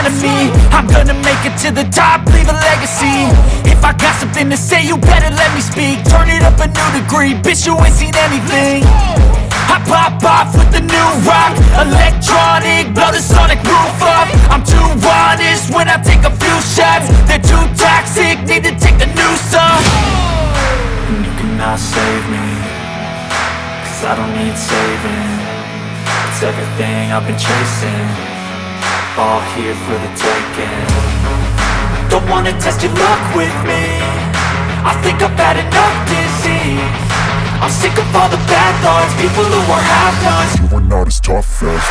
of me. I'm gonna make it to the top, leave a legacy. If I got something to say, you better let me speak. Turn it up a new degree, bitch, you ain't seen anything. I pop off with the new rock, electronic, blow the sonic roof up. I'm too honest when I take a few shots. They're too toxic, need to take the noose off. And you cannot save me, cause I don't need saving. It's everything I've been chasing, all here for the taking. Don't wanna test your luck with me, I think I've had enough disease. I'm sick of all the bad thoughts, people who are half-nots. You are not as tough as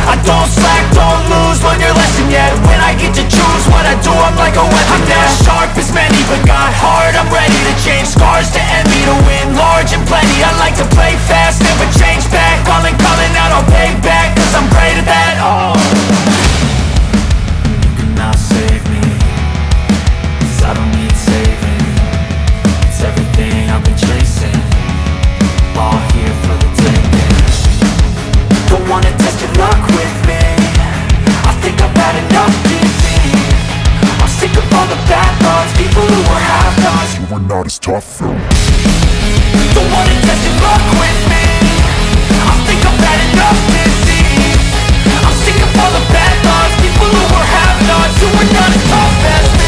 I don't slack, don't lose, learn your lesson yet. When I get to choose what I do, I'm like a weapon. I'm not sharp as many, but got hard, I'm ready to change. Scars to envy, to win large and plenty. I like to play fast, never change back. Calling out, I'll pay back, cause I'm great at that. Oh, you cannot save me, cause I don't need saving. It's everything I've been chasing, all here for the taking. Don't wanna test your luck with me, I think I've had enough disease. I'm sick of all the bad thoughts, people who are half-nots. you are not as tough as Don't wanna test your luck with me, I think I've had enough disease. I'm sick of all the bad thoughts, people who are half-nots, who are not as tough as me.